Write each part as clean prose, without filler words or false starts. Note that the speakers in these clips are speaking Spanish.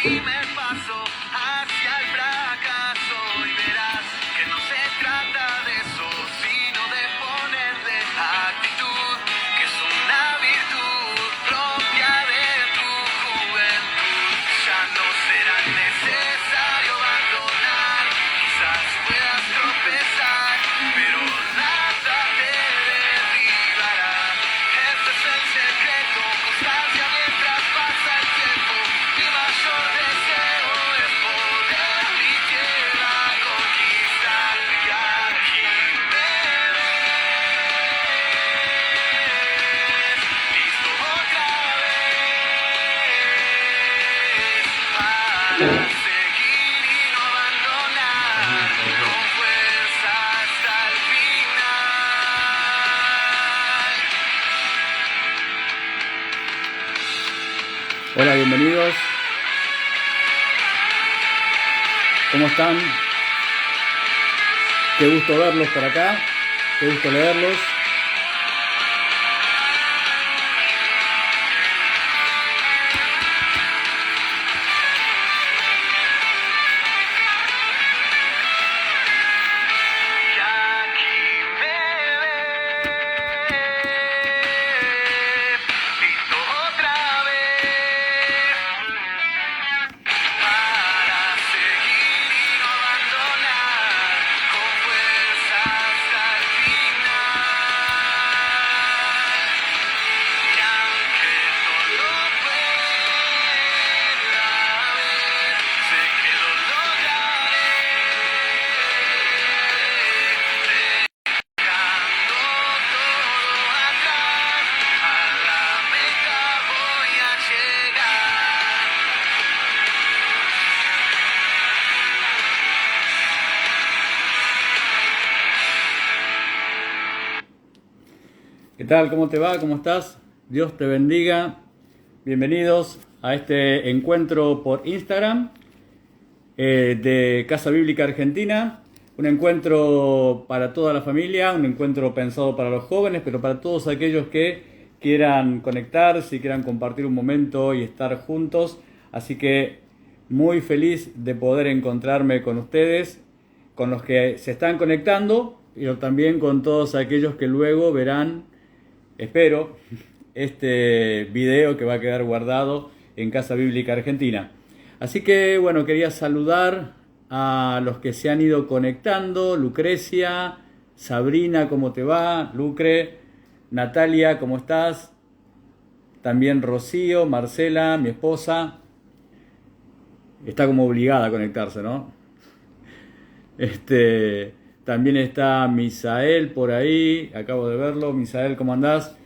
primer paso hacia el fracaso y verás que no se trata de eso, sino de ponerle actitud, que es una virtud propia de tu juventud. Ya no será necesario abandonar, quizás puedas tropezar, pero nada te derribará. Este es el secreto, constancia mientras pasa el tiempo. Mi mayor deseo es poder mi tierra conquistar. Y aquí me ves, listo otra vez para seguir y no abandonar, con fuerza hasta el final. Hola, bienvenidos. ¿Cómo están? Qué gusto verlos por acá, qué gusto leerlos. Y aquí me ves, listo otra vez para seguir y no abandonar, con fuerza hasta el final. Y aunque no lo pueda ver, sé que lo lograré. Dejando todo atrás, a la meta voy a llegar. ¿Qué tal? ¿Cómo te va? ¿Cómo estás? Dios te bendiga. Bienvenidos a este encuentro por Instagram de Casa Bíblica Argentina. Un encuentro para toda la familia, un encuentro pensado para los jóvenes, pero para todos aquellos que quieran conectarse y quieran compartir un momento y estar juntos. Así que muy feliz de poder encontrarme con ustedes, con los que se están conectando, pero también con todos aquellos que luego verán, espero, este video que va a quedar guardado en Casa Bíblica Argentina. Así que bueno, quería saludar a los que se han ido conectando. Lucrecia, Sabrina, ¿cómo te va? Lucre, Natalia, ¿cómo estás? También Rocío, Marcela, mi esposa. Está como obligada a conectarse, ¿no? También está Misael por ahí, acabo de verlo. Misael, ¿cómo andás?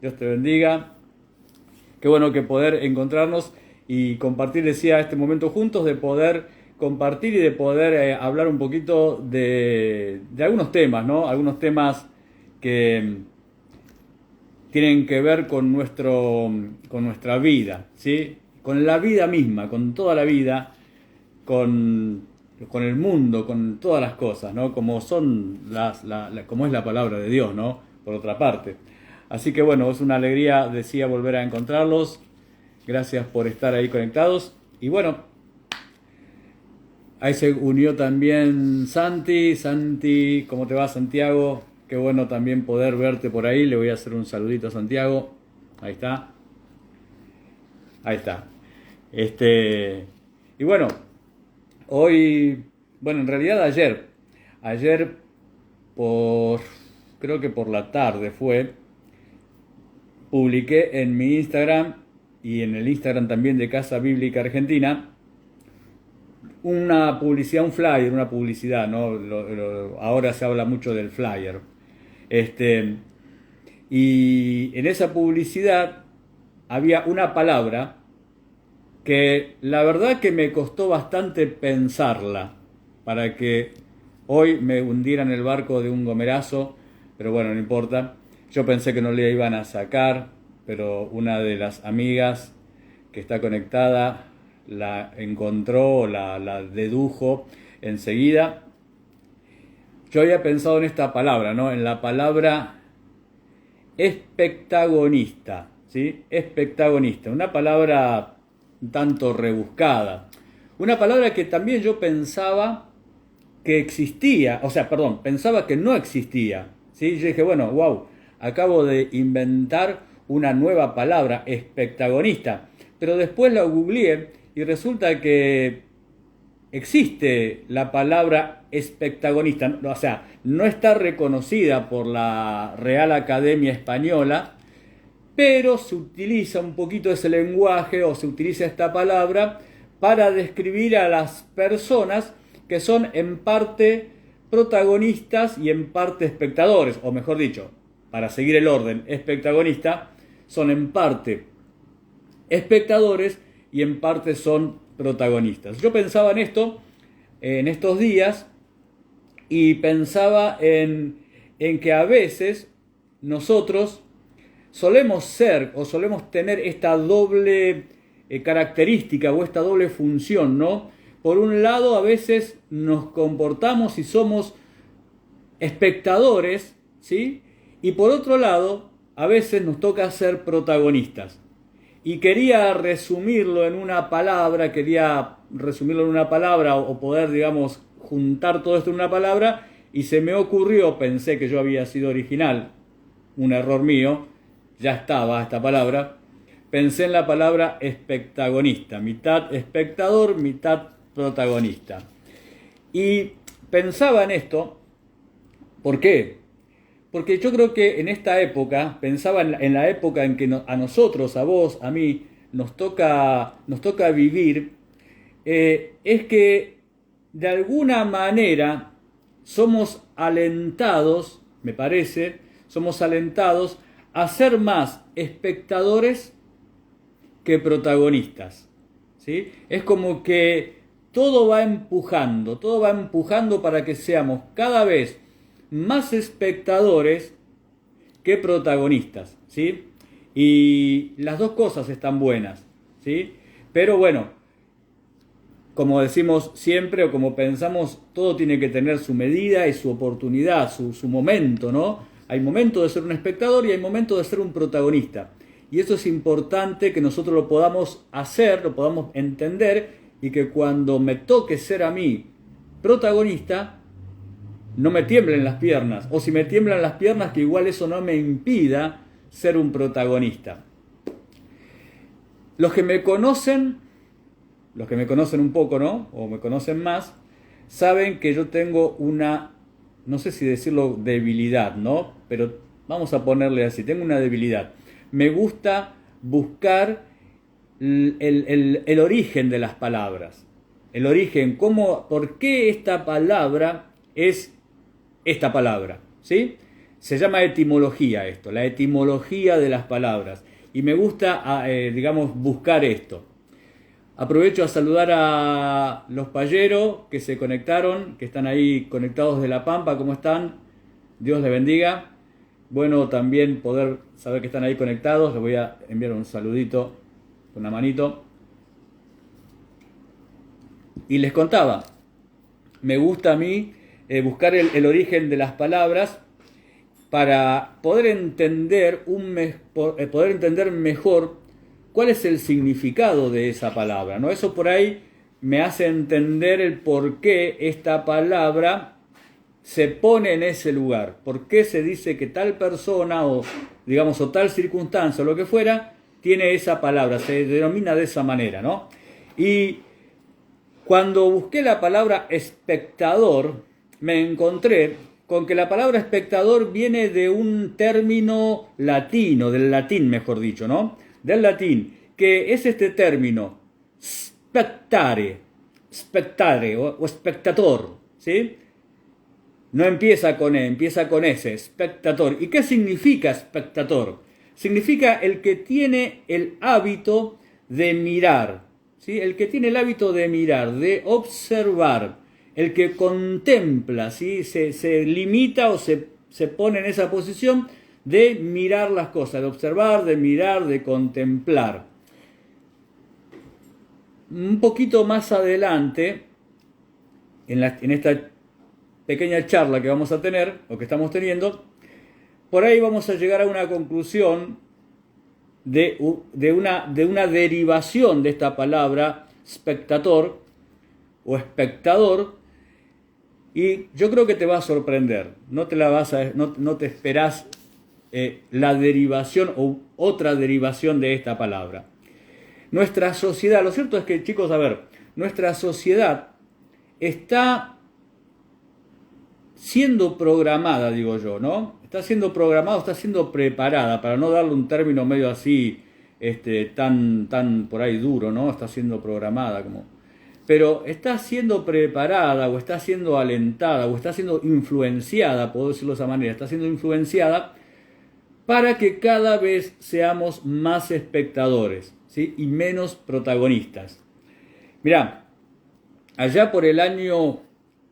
Dios te bendiga. Qué bueno que poder encontrarnos y compartir, decía, este momento juntos, de poder compartir y de poder hablar un poquito de algunos temas, ¿no? Algunos temas que tienen que ver con nuestra vida, ¿sí? Con la vida misma, con toda la vida, con el mundo, con todas las cosas, ¿no? Como son como es la palabra de Dios, ¿no? Por otra parte. Así que bueno, es una alegría, decía, volver a encontrarlos. Gracias por estar ahí conectados. Y bueno, ahí se unió también Santi. Santi, ¿cómo te va, Santiago? Qué bueno también poder verte por ahí. Le voy a hacer un saludito a Santiago. Ahí está. Ahí está. Y bueno, hoy, bueno, en realidad ayer creo que por la tarde publiqué en mi Instagram y en el Instagram también de Casa Bíblica Argentina una publicidad, un flyer, una publicidad, ¿no? Ahora se habla mucho del flyer. Y en esa publicidad había una palabra que la verdad que me costó bastante pensarla para que hoy me hundiera en el barco de un gomerazo, pero bueno, no importa. Yo pensé que no le iban a sacar, pero una de las amigas que está conectada la encontró, la dedujo enseguida. Yo había pensado en esta palabra, ¿no? En la palabra espectagonista, ¿sí? Espectagonista, una palabra un tanto rebuscada. Una palabra que también yo pensaba que existía, pensaba que no existía. ¿Sí? Yo dije, bueno, wow, acabo de inventar una nueva palabra, espectagonista. Pero después la googleé y resulta que existe la palabra espectagonista, o sea, no está reconocida por la Real Academia Española, pero se utiliza un poquito ese lenguaje o se utiliza esta palabra para describir a las personas que son en parte protagonistas y en parte espectadores, o mejor dicho, para seguir el orden, espectagonista, son en parte espectadores y en parte son protagonistas. Yo pensaba en esto en estos días y pensaba en que a veces nosotros solemos ser o solemos tener esta doble característica o esta doble función, ¿no? Por un lado, a veces nos comportamos y somos espectadores, ¿sí? Y por otro lado, a veces nos toca ser protagonistas. Y quería resumirlo en una palabra, o poder, digamos, juntar todo esto en una palabra, y se me ocurrió, pensé que yo había sido original, un error mío, ya estaba esta palabra, pensé en la palabra espectagonista, mitad espectador, mitad protagonista. Y pensaba en esto, ¿por qué? Porque yo creo que en esta época, pensaba en la época en que a nosotros, a vos, a mí, nos toca vivir, es que de alguna manera somos alentados, me parece, a ser más espectadores que protagonistas, ¿sí? Es como que todo va empujando para que seamos cada vez más espectadores que protagonistas, ¿sí? Y las dos cosas están buenas, ¿sí? Pero bueno, como decimos siempre o como pensamos, todo tiene que tener su medida y su oportunidad, su momento, ¿no? Hay momento de ser un espectador y hay momento de ser un protagonista. Y eso es importante que nosotros lo podamos hacer, lo podamos entender, y que cuando me toque ser a mí protagonista, no me tiemblen las piernas, o si me tiemblan las piernas, que igual eso no me impida ser un protagonista. Los que me conocen un poco, ¿no? O me conocen más, saben que yo tengo una, no sé si decirlo debilidad, ¿no? Pero vamos a ponerle así, tengo una debilidad. Me gusta buscar el origen de las palabras. El origen, por qué esta palabra es esta palabra, ¿sí? Se llama etimología esto, la etimología de las palabras. Y me gusta, buscar esto. Aprovecho a saludar a los payeros que se conectaron, que están ahí conectados de La Pampa. ¿Cómo están? Dios les bendiga. Bueno, también poder saber que están ahí conectados. Les voy a enviar un saludito con una manito. Y les contaba, me gusta a mí buscar el origen de las palabras para poder entender mejor cuál es el significado de esa palabra, ¿no? Eso por ahí me hace entender el por qué esta palabra se pone en ese lugar, por qué se dice que tal persona o tal circunstancia o lo que fuera tiene esa palabra, se denomina de esa manera, ¿no? Y cuando busqué la palabra espectador, me encontré con que la palabra espectador viene de un término latino, del latín mejor dicho, ¿no? Del latín, que es este término, spectare o spectator, ¿sí? No empieza con E, empieza con S, spectator. ¿Y qué significa spectator? Significa el que tiene el hábito de mirar, ¿sí? El que tiene el hábito de mirar, de observar, el que contempla, ¿sí? Se limita o se pone en esa posición de mirar las cosas, de observar, de mirar, de contemplar. Un poquito más adelante, en esta pequeña charla que vamos a tener, o que estamos teniendo, por ahí vamos a llegar a una conclusión de una derivación de esta palabra espectador o espectador, y yo creo que te va a sorprender. No te esperás la derivación o otra derivación de esta palabra. Nuestra sociedad, lo cierto es que, chicos, a ver, nuestra sociedad está siendo programada, digo yo, ¿no? Está siendo programada, está siendo preparada, para no darle un término medio así, tan por ahí duro, ¿no? Está siendo programada como... Pero está siendo preparada, o está siendo alentada, o está siendo influenciada, puedo decirlo de esa manera, está siendo influenciada para que cada vez seamos más espectadores, ¿sí? Y menos protagonistas. Mirá, allá por el año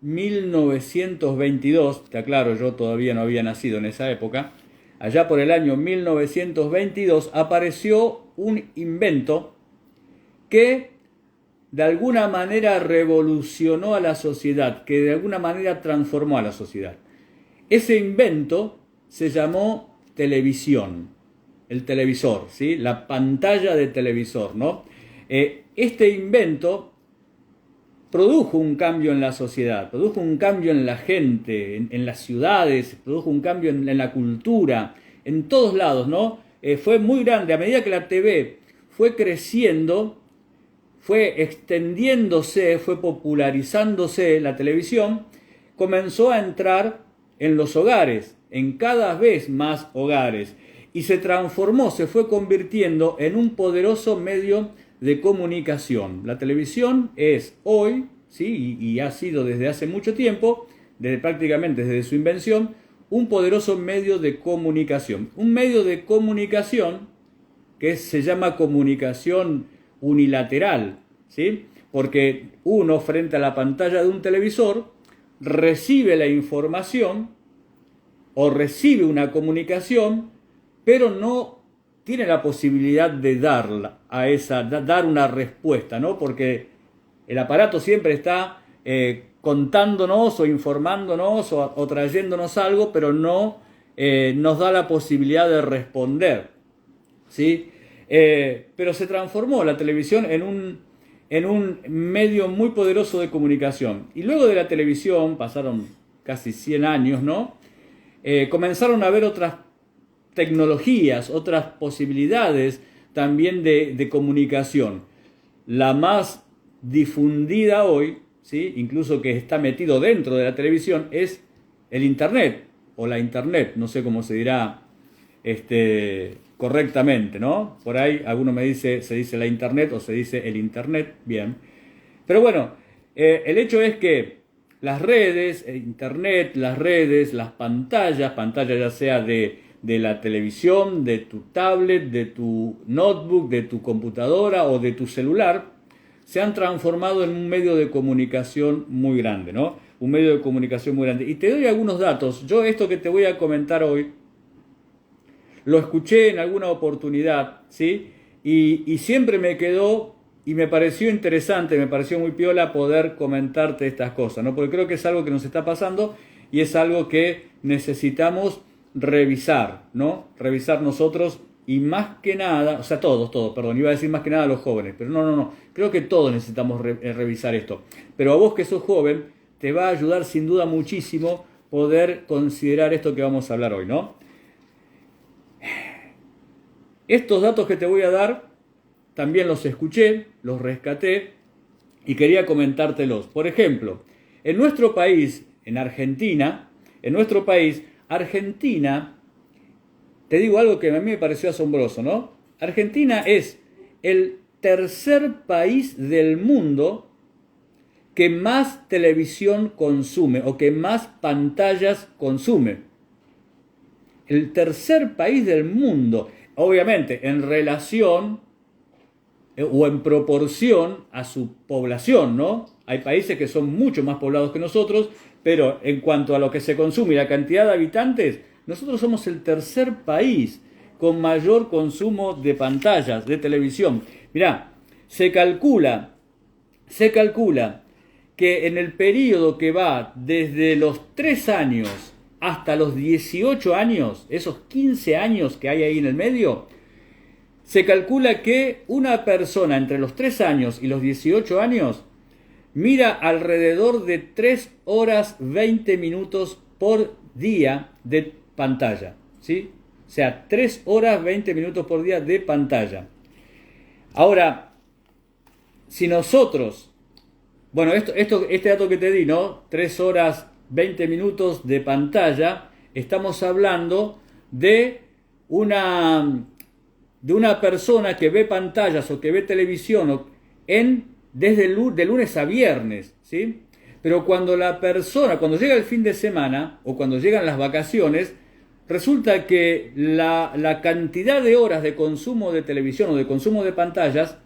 1922, te aclaro, yo todavía no había nacido en esa época, allá por el año 1922 apareció un invento que de alguna manera revolucionó a la sociedad, que de alguna manera transformó a la sociedad. Ese invento se llamó televisión, el televisor, ¿sí? La pantalla de televisor, ¿no? Este invento produjo un cambio en la sociedad, produjo un cambio en la gente, en las ciudades, produjo un cambio en la cultura, en todos lados, ¿no? Fue muy grande. A medida que la TV fue creciendo, fue extendiéndose, fue popularizándose la televisión, comenzó a entrar en los hogares, en cada vez más hogares, y se transformó, se fue convirtiendo en un poderoso medio de comunicación. La televisión es hoy, ¿sí? y ha sido desde hace mucho tiempo, prácticamente desde su invención, un poderoso medio de comunicación. Un medio de comunicación que se llama comunicación unilateral, ¿sí? Porque uno, frente a la pantalla de un televisor, recibe la información o recibe una comunicación, pero no tiene la posibilidad de dar una respuesta, ¿no? Porque el aparato siempre está contándonos o informándonos o trayéndonos algo, pero no nos da la posibilidad de responder, ¿sí? Pero se transformó la televisión en un medio muy poderoso de comunicación. Y luego de la televisión, pasaron casi 100 años, ¿no? Comenzaron a haber otras tecnologías, otras posibilidades también de comunicación. La más difundida hoy, ¿sí? Incluso que está metido dentro de la televisión, es el Internet, o la Internet, no sé cómo se dirá correctamente, ¿no? Por ahí alguno me dice, se dice la Internet o se dice el Internet, bien. Pero bueno, el hecho es que las redes, Internet, las redes, las pantallas ya sea de la televisión, de tu tablet, de tu notebook, de tu computadora o de tu celular, se han transformado en un medio de comunicación muy grande, ¿no? Un medio de comunicación muy grande. Y te doy algunos datos. Yo esto que te voy a comentar hoy, lo escuché en alguna oportunidad, ¿sí? Y siempre me quedó y me pareció interesante, me pareció muy piola poder comentarte estas cosas, ¿no? Porque creo que es algo que nos está pasando y es algo que necesitamos revisar, ¿no? Revisar nosotros y más que nada, o sea, todos, perdón, iba a decir más que nada los jóvenes, pero no, creo que todos necesitamos revisar esto. Pero a vos que sos joven, te va a ayudar sin duda muchísimo poder considerar esto que vamos a hablar hoy, ¿no? Estos datos que te voy a dar, también los escuché, los rescaté y quería comentártelos. Por ejemplo, en nuestro país, en Argentina, Argentina, te digo algo que a mí me pareció asombroso, ¿no? Argentina es el tercer país del mundo que más televisión consume o que más pantallas consume. El tercer país del mundo, obviamente en relación o en proporción a su población, ¿no? Hay países que son mucho más poblados que nosotros, pero en cuanto a lo que se consume y la cantidad de habitantes, nosotros somos el tercer país con mayor consumo de pantallas, de televisión. Mirá, se calcula que en el periodo que va desde los 3 años hasta los 18 años, esos 15 años que hay ahí en el medio, Se calcula que una persona entre los 3 años y los 18 años mira alrededor de 3 horas 20 minutos por día de pantalla, ¿sí? O sea, 3 horas 20 minutos por día de pantalla. Ahora, si nosotros, bueno, este dato que te di, ¿no? 3 horas 20 minutos de pantalla, estamos hablando de una persona que ve pantallas o que ve televisión desde de lunes a viernes, ¿sí? Pero cuando cuando llega el fin de semana o cuando llegan las vacaciones, resulta que la cantidad de horas de consumo de televisión o de consumo de pantallas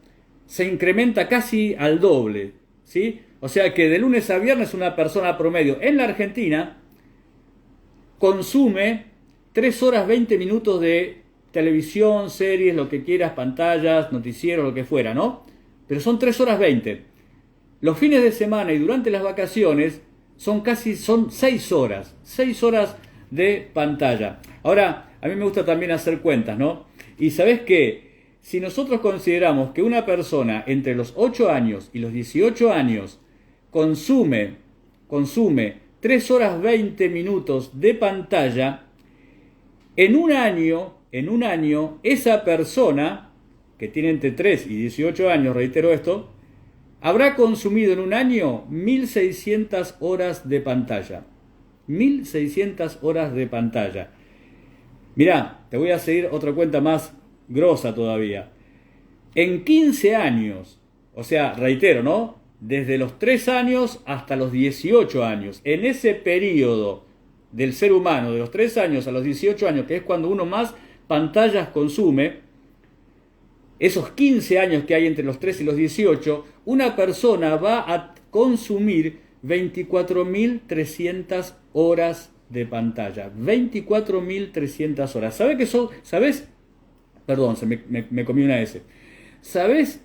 se incrementa casi al doble, ¿sí? O sea que de lunes a viernes una persona promedio en la Argentina consume 3 horas 20 minutos de televisión, series, lo que quieras, pantallas, noticieros, lo que fuera, ¿no? Pero son 3 horas 20. Los fines de semana y durante las vacaciones son 6 horas. 6 horas de pantalla. Ahora, a mí me gusta también hacer cuentas, ¿no? Y ¿sabés qué? Si nosotros consideramos que una persona entre los 8 años y los 18 años consume 3 horas 20 minutos de pantalla, en un año, esa persona, que tiene entre 3 y 18 años, reitero esto, habrá consumido en un año 1.600 horas de pantalla. 1.600 horas de pantalla. Mirá, te voy a seguir otra cuenta más grosa todavía. En 15 años, o sea, reitero, ¿no? Desde los 3 años hasta los 18 años, en ese periodo del ser humano, de los 3 años a los 18 años, que es cuando uno más pantallas consume, esos 15 años que hay entre los 3 y los 18, una persona va a consumir 24.300 horas de pantalla. 24.300 horas. ¿Sabes qué son? ¿Sabes? Perdón, me comí una S. ¿Sabes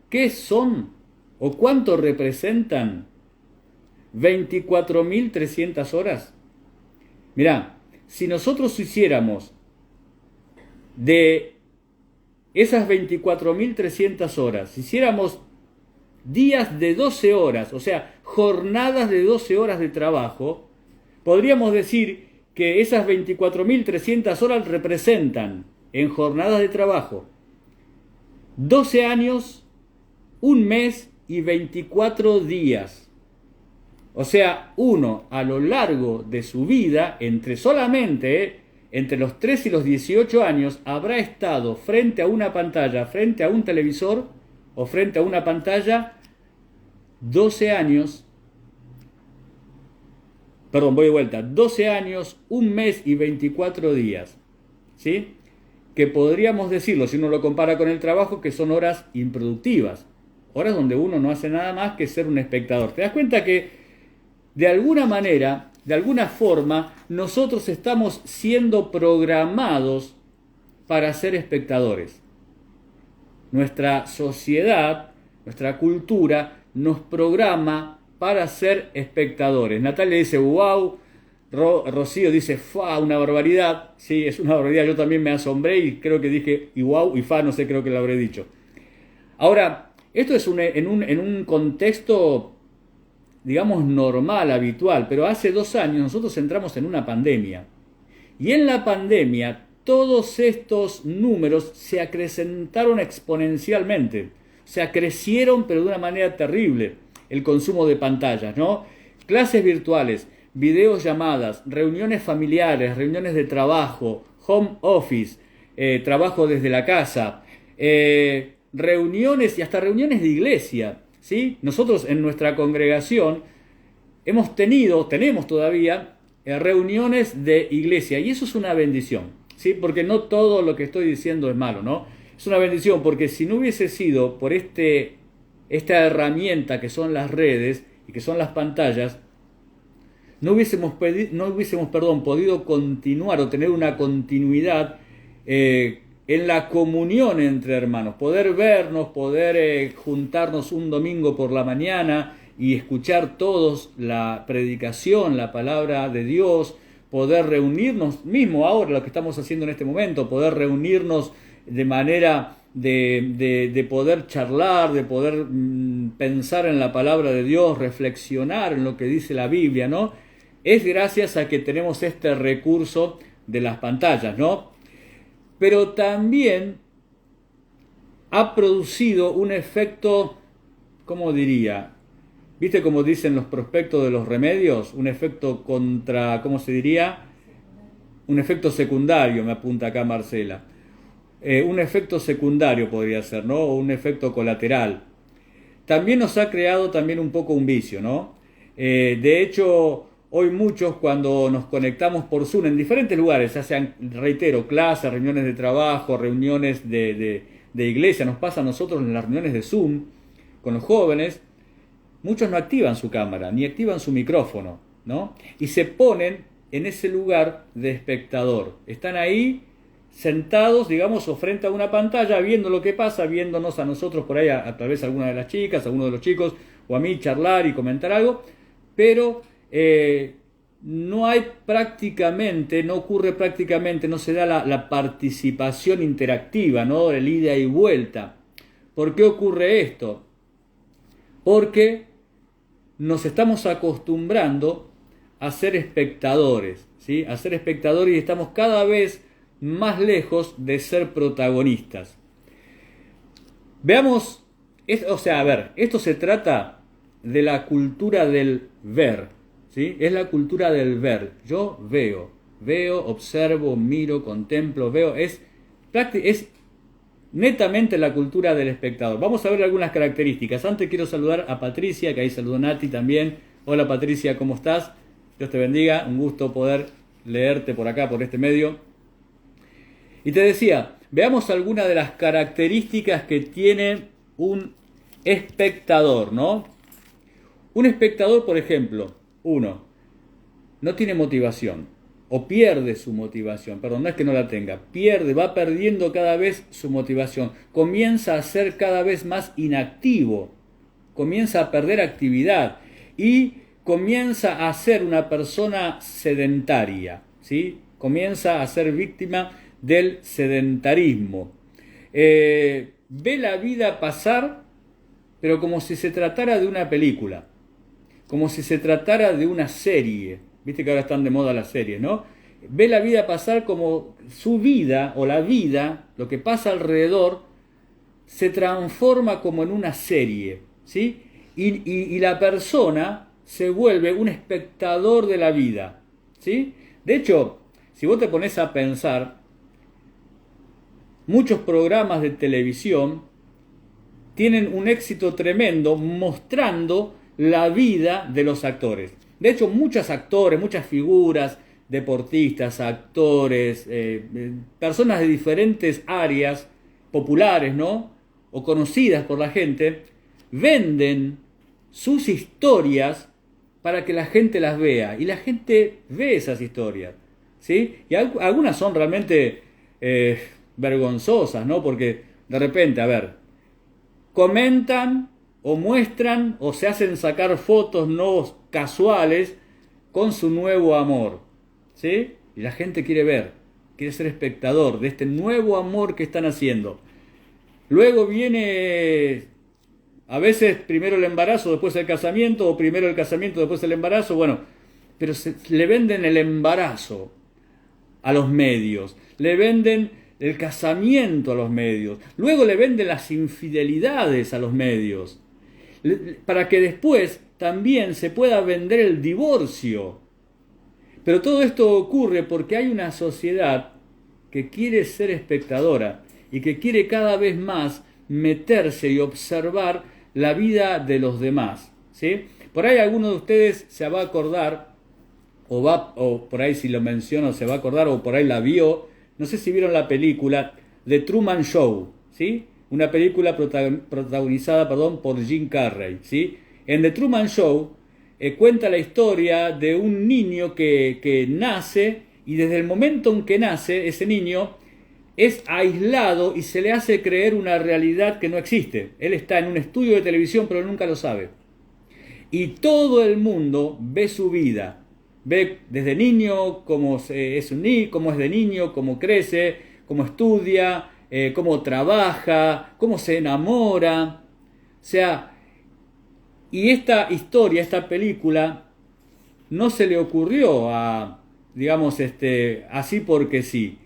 qué son o cuánto representan 24.300 horas? Mirá, si nosotros hiciéramos de esas 24.300 horas, hiciéramos días de 12 horas, o sea, jornadas de 12 horas de trabajo, podríamos decir que esas 24.300 horas representan en jornadas de trabajo 12 años, 1 mes y 24 días. O sea, uno a lo largo de su vida, entre los 3 y los 18 años, habrá estado frente a una pantalla, frente a un televisor o frente a una pantalla 12 años, 12 años, 1 mes y 24 días, ¿sí? Que podríamos decirlo, si uno lo compara con el trabajo, que son horas improductivas, horas donde uno no hace nada más que ser un espectador. ¿Te das cuenta que de alguna manera, de alguna forma, nosotros estamos siendo programados para ser espectadores? Nuestra sociedad, nuestra cultura, nos programa para ser espectadores. Natalia dice, wow. Rocío dice, fa, una barbaridad. Sí, es una barbaridad. Yo también me asombré y creo que dije, y wow, y fa, no sé, creo que lo habré dicho. Ahora, esto es en un contexto, digamos, normal, habitual, pero hace 2 años nosotros entramos en una pandemia. Y en la pandemia todos estos números se acrecentaron exponencialmente. O sea, crecieron, pero de una manera terrible, el consumo de pantallas, ¿no? Clases virtuales, videollamadas, reuniones familiares, reuniones de trabajo, home office, trabajo desde la casa, reuniones y hasta reuniones de iglesia, ¿sí? Nosotros en nuestra congregación tenemos todavía reuniones de iglesia y eso es una bendición, ¿sí? Porque no todo lo que estoy diciendo es malo, ¿no? Es una bendición porque si no hubiese sido por esta herramienta que son las redes y que son las pantallas, no hubiésemos podido continuar o tener una continuidad en la comunión entre hermanos, poder vernos, poder juntarnos un domingo por la mañana y escuchar todos la predicación, la palabra de Dios, poder reunirnos, mismo ahora lo que estamos haciendo en este momento, poder reunirnos de manera de poder charlar, de poder pensar en la palabra de Dios, reflexionar en lo que dice la Biblia, ¿no? Es gracias a que tenemos este recurso de las pantallas, ¿no? Pero también ha producido un efecto, ¿cómo diría? ¿Viste cómo dicen los prospectos de los remedios? Un efecto contra, ¿cómo se diría? Un efecto secundario, me apunta acá Marcela. Un efecto secundario podría ser, ¿no? O un efecto colateral. También nos ha creado también un poco un vicio, ¿no? De hecho, hoy muchos cuando nos conectamos por Zoom en diferentes lugares, ya sean, reitero, clases, reuniones de trabajo, reuniones de iglesia, nos pasa a nosotros en las reuniones de Zoom con los jóvenes, muchos no activan su cámara, ni activan su micrófono, ¿no? Y se ponen en ese lugar de espectador. Están ahí sentados, digamos, o frente a una pantalla, viendo lo que pasa, viéndonos a nosotros por ahí, a tal vez a alguna de las chicas, a alguno de los chicos, o a mí charlar y comentar algo, pero no hay prácticamente, no ocurre prácticamente, no se da la participación interactiva, ¿no? El ida y vuelta. ¿Por qué ocurre esto? Porque nos estamos acostumbrando a ser espectadores, ¿sí? A ser espectadores y estamos cada vez más lejos de ser protagonistas. Veamos, esto se trata de la cultura del ver, ¿sí? Es la cultura del ver. Yo veo, observo, miro, contemplo, veo, es netamente la cultura del espectador. Vamos a ver algunas características. Antes quiero saludar a Patricia, que ahí saludó Nati también. Hola Patricia, ¿cómo estás? Dios te bendiga, un gusto poder leerte por acá, por este medio. Y te decía, veamos algunas de las características que tiene un espectador, ¿no? Un espectador, por ejemplo, no tiene motivación, o pierde su motivación, perdón, no es que no la tenga, va perdiendo cada vez su motivación, comienza a ser cada vez más inactivo, comienza a perder actividad y comienza a ser una persona sedentaria, ¿sí? Comienza a ser víctima del sedentarismo. Ve la vida pasar, pero como si se tratara de una película, como si se tratara de una serie. Viste que ahora están de moda las series, ¿no? Ve la vida pasar como su vida, o la vida, lo que pasa alrededor, se transforma como en una serie, ¿sí? Y la persona se vuelve un espectador de la vida, ¿sí? De hecho, si vos te pones a pensar, muchos programas de televisión tienen un éxito tremendo mostrando la vida de los actores. De hecho, muchos actores, muchas figuras, deportistas, actores, personas de diferentes áreas populares, ¿no? O conocidas por la gente, venden sus historias para que la gente las vea. Y la gente ve esas historias, ¿sí? Y algunas son realmente vergonzosas, ¿no? Porque de repente, comentan o muestran o se hacen sacar fotos no casuales con su nuevo amor, ¿sí? Y la gente quiere ver, quiere ser espectador de este nuevo amor que están haciendo. Luego viene, a veces primero el embarazo, después el casamiento, o primero el casamiento, después el embarazo, pero le venden el embarazo a los medios, le venden el casamiento a los medios, luego le venden las infidelidades a los medios, para que después también se pueda vender el divorcio. Pero todo esto ocurre porque hay una sociedad que quiere ser espectadora y que quiere cada vez más meterse y observar la vida de los demás, ¿sí? Por ahí alguno de ustedes se va a acordar, o por ahí si lo menciono se va a acordar, o por ahí la vio, no sé si vieron la película The Truman Show, ¿sí? Una película protagonizada por Jim Carrey, ¿sí? En The Truman Show cuenta la historia de un niño que nace, y desde el momento en que nace, ese niño es aislado y se le hace creer una realidad que no existe. Él está en un estudio de televisión, pero nunca lo sabe. Y todo el mundo ve su vida. Ve desde niño cómo es de niño, cómo crece, cómo estudia, cómo trabaja, cómo se enamora. O sea, y esta historia, esta película, no se le ocurrió a, digamos, así porque sí.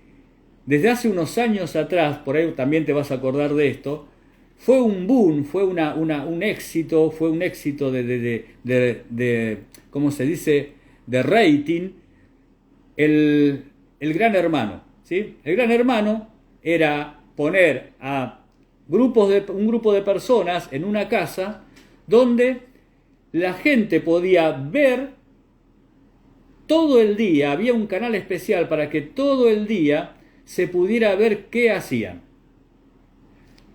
Desde hace unos años atrás, por ahí también te vas a acordar de esto, fue un boom, fue un éxito, fue un éxito de ¿cómo se dice?, de rating, el Gran Hermano, ¿sí? El Gran Hermano era poner a un grupo de personas en una casa donde la gente podía ver todo el día, había un canal especial para que todo el día se pudiera ver qué hacían.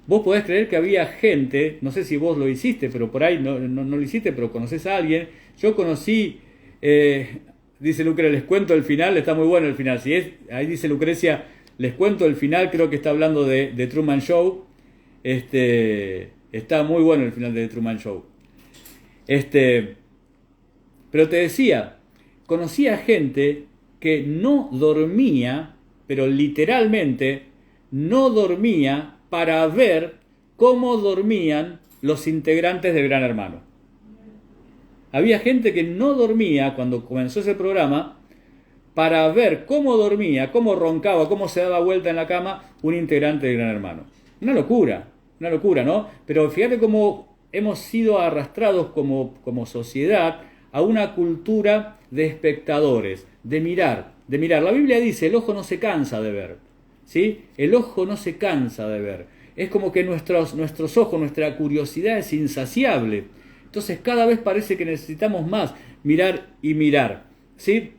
Vos podés creer que había gente, no sé si vos lo hiciste, pero por ahí no lo hiciste, pero conocés a alguien. Yo conocí, dice Lucrecia, les cuento el final, está muy bueno el final. Si es, ahí dice Lucrecia, les cuento el final, creo que está hablando de Truman Show. Está muy bueno el final de Truman Show. Pero te decía, conocía gente que no dormía, pero literalmente no dormía para ver cómo dormían los integrantes de Gran Hermano. Había gente que no dormía cuando comenzó ese programa para ver cómo dormía, cómo roncaba, cómo se daba vuelta en la cama un integrante de Gran Hermano. Una locura, ¿no? Pero fíjate cómo hemos sido arrastrados como sociedad a una cultura de espectadores, de mirar. La Biblia dice, el ojo no se cansa de ver, ¿sí? El ojo no se cansa de ver. Es como que nuestros ojos, nuestra curiosidad es insaciable. Entonces cada vez parece que necesitamos más mirar y mirar, ¿sí?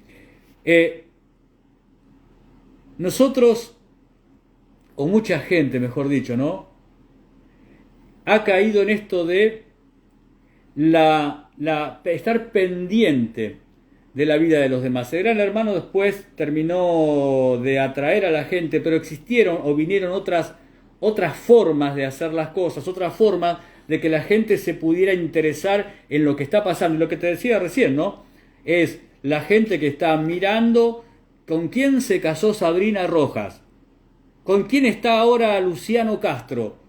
Nosotros, o mucha gente, mejor dicho, ¿no?, ha caído en esto de estar pendiente de la vida de los demás. El Gran Hermano después terminó de atraer a la gente, pero existieron o vinieron otras formas de hacer las cosas, otras formas de que la gente se pudiera interesar en lo que está pasando. Y lo que te decía recién, ¿no?, es la gente que está mirando con quién se casó Sabrina Rojas, con quién está ahora Luciano Castro.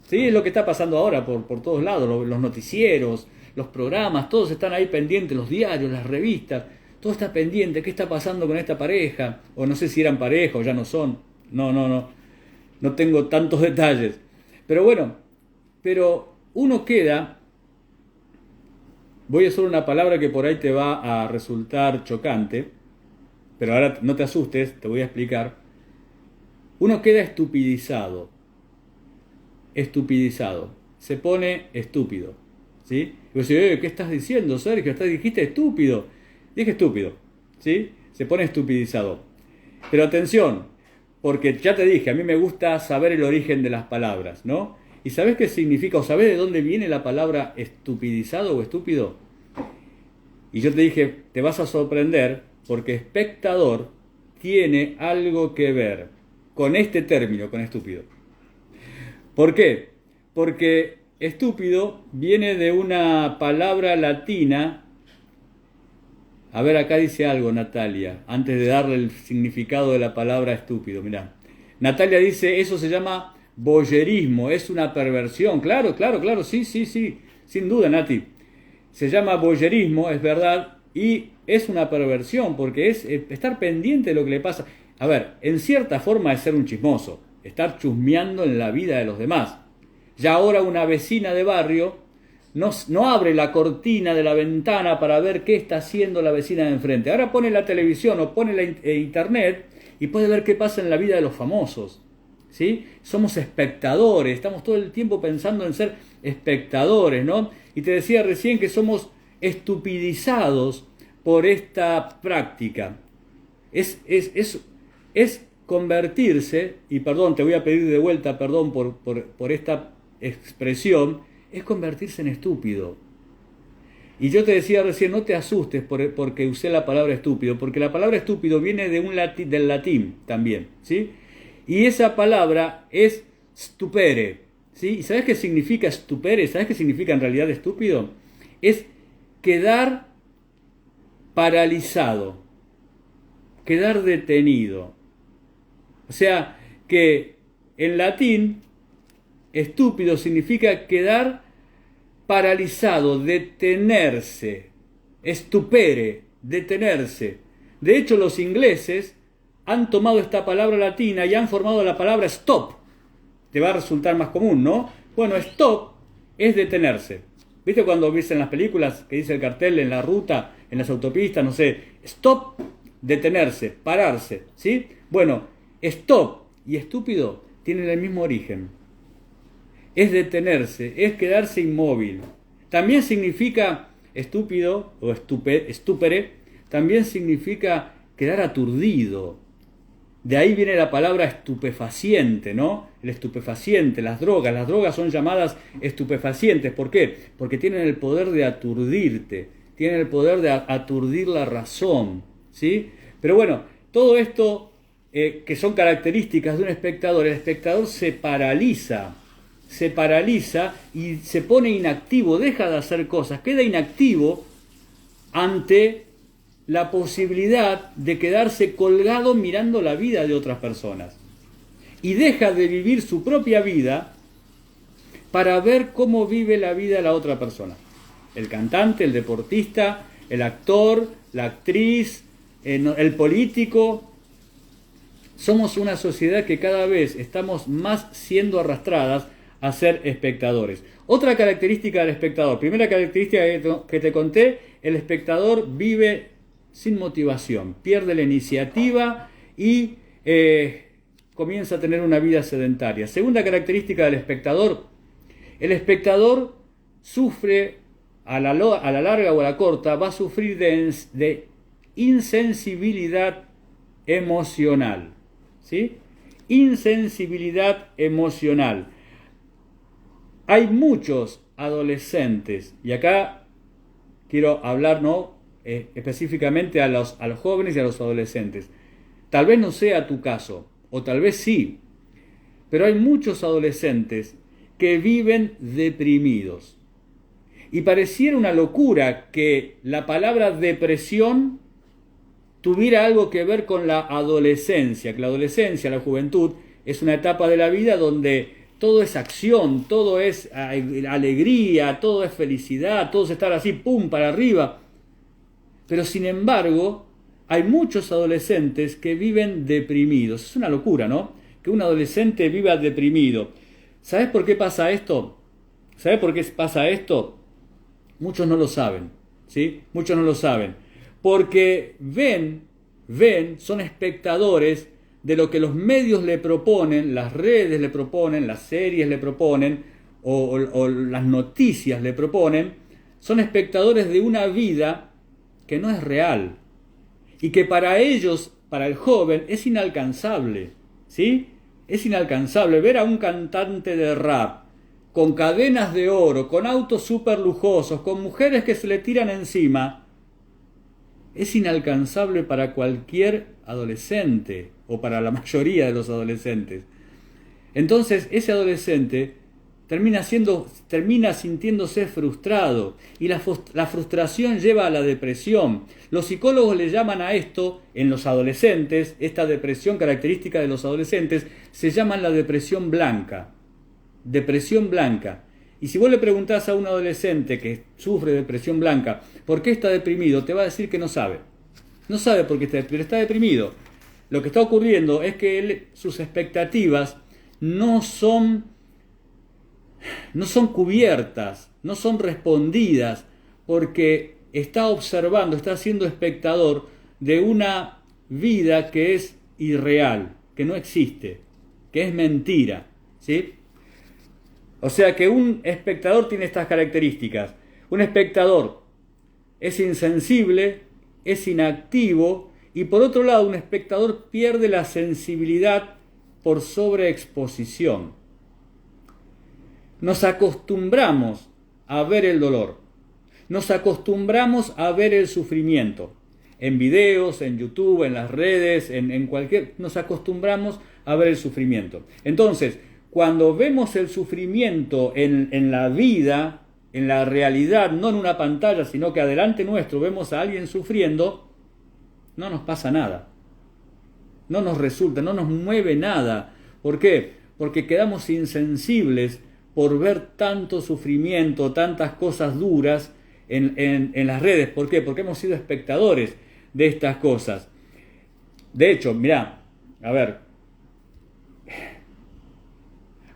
¿Sí? Es lo que está pasando ahora por todos lados, los noticieros, los programas, todos están ahí pendientes, los diarios, las revistas, todo está pendiente, ¿qué está pasando con esta pareja? O no sé si eran pareja o ya no son, no tengo tantos detalles. Pero bueno, uno queda, voy a usar una palabra que por ahí te va a resultar chocante, pero ahora no te asustes, te voy a explicar. Uno queda estupidizado, se pone estúpido, ¿sí? Y vos decís, ¿qué estás diciendo, Sergio? Dijiste estúpido. Dije estúpido, ¿sí? Se pone estupidizado. Pero atención, porque ya te dije, a mí me gusta saber el origen de las palabras, ¿no? ¿Y sabés qué significa o sabés de dónde viene la palabra estupidizado o estúpido? Y yo te dije, te vas a sorprender porque espectador tiene algo que ver con este término, con estúpido. ¿Por qué? Porque estúpido viene de una palabra latina. A ver, acá dice algo Natalia, antes de darle el significado de la palabra estúpido. Mirá, Natalia dice, eso se llama voyerismo, es una perversión. Claro, sí, sin duda, Nati. Se llama voyerismo, es verdad, y es una perversión, porque es estar pendiente de lo que le pasa. A ver, en cierta forma es ser un chismoso, estar chusmeando en la vida de los demás. Ya ahora una vecina de barrio no abre la cortina de la ventana para ver qué está haciendo la vecina de enfrente. Ahora pone la televisión o pone la internet y puede ver qué pasa en la vida de los famosos, ¿sí? Somos espectadores, estamos todo el tiempo pensando en ser espectadores, ¿no? Y te decía recién que somos estupidizados por esta práctica. Es convertirse, y perdón, te voy a pedir de vuelta perdón por esta expresión, es convertirse en estúpido. Y yo te decía recién, no te asustes porque usé la palabra estúpido, porque la palabra estúpido viene del latín también, ¿sí? Y esa palabra es stupere, ¿sí? ¿Y sabes qué significa stupere? ¿Sabes qué significa en realidad estúpido? Es quedar paralizado, quedar detenido. O sea, que en latín, estúpido significa quedar paralizado, detenerse, stupere, detenerse. De hecho, los ingleses han tomado esta palabra latina y han formado la palabra stop. Te va a resultar más común, ¿no? Bueno, stop es detenerse. ¿Viste cuando ves en las películas que dice el cartel en la ruta, en las autopistas, no sé, stop, detenerse, pararse, ¿sí? Bueno, stop y estúpido tienen el mismo origen. Es detenerse, es quedarse inmóvil. También significa estúpido o estúpere, también significa quedar aturdido. De ahí viene la palabra estupefaciente, ¿no? El estupefaciente, las drogas son llamadas estupefacientes. ¿Por qué? Porque tienen el poder de aturdirte, tienen el poder de aturdir la razón, ¿sí? Pero bueno, todo esto que son características de un espectador, el espectador se paraliza y se pone inactivo, deja de hacer cosas, queda inactivo ante la posibilidad de quedarse colgado mirando la vida de otras personas. Y deja de vivir su propia vida para ver cómo vive la vida de la otra persona. El cantante, el deportista, el actor, la actriz, el político. Somos una sociedad que cada vez estamos más siendo arrastradas a ser espectadores. Otra característica del espectador, primera característica que te conté, el espectador vive sin motivación, pierde la iniciativa y comienza a tener una vida sedentaria. Segunda característica del espectador, el espectador sufre, a la larga o a la corta, va a sufrir de insensibilidad emocional, ¿sí? Insensibilidad emocional. Hay muchos adolescentes, y acá quiero hablar, ¿no? Específicamente a los jóvenes y a los adolescentes. Tal vez no sea tu caso, o tal vez sí, pero hay muchos adolescentes que viven deprimidos. Y pareciera una locura que la palabra depresión tuviera algo que ver con la adolescencia, que la adolescencia, la juventud, es una etapa de la vida donde todo es acción, todo es alegría, todo es felicidad, todo es estar así, pum, para arriba. Pero sin embargo, hay muchos adolescentes que viven deprimidos. Es una locura, ¿no? Que un adolescente viva deprimido. ¿Sabes por qué pasa esto? ¿Sabes por qué pasa esto? Muchos no lo saben, ¿sí? Muchos no lo saben. Porque ven, son espectadores de lo que los medios le proponen, las redes le proponen, las series le proponen, o las noticias le proponen. Son espectadores de una vida que no es real y que para ellos, para el joven, es inalcanzable, ¿sí? Es inalcanzable ver a un cantante de rap con cadenas de oro, con autos súper lujosos, con mujeres que se le tiran encima. Es inalcanzable para cualquier adolescente o para la mayoría de los adolescentes. Entonces ese adolescente termina sintiéndose frustrado y la frustración lleva a la depresión. Los psicólogos le llaman a esto, en los adolescentes, esta depresión característica de los adolescentes, se llama la depresión blanca. Depresión blanca. Y si vos le preguntás a un adolescente que sufre depresión blanca, ¿por qué está deprimido? Te va a decir que no sabe. No sabe por qué está deprimido. Lo que está ocurriendo es que sus expectativas no son cubiertas, no son respondidas, porque está observando, está siendo espectador de una vida que es irreal, que no existe, que es mentira, ¿sí? O sea que un espectador tiene estas características. Un espectador es insensible, es inactivo, y por otro lado un espectador pierde la sensibilidad por sobreexposición. Nos acostumbramos a ver el dolor, nos acostumbramos a ver el sufrimiento, en videos, en YouTube, en las redes, nos acostumbramos a ver el sufrimiento. Entonces, cuando vemos el sufrimiento en la vida, en la realidad, no en una pantalla, sino que adelante nuestro vemos a alguien sufriendo, no nos pasa nada, no nos resulta, no nos mueve nada. ¿Por qué? porque quedamos insensibles por ver tanto sufrimiento, tantas cosas duras en las redes. ¿Por qué? Porque hemos sido espectadores de estas cosas. De hecho, mirá, a ver,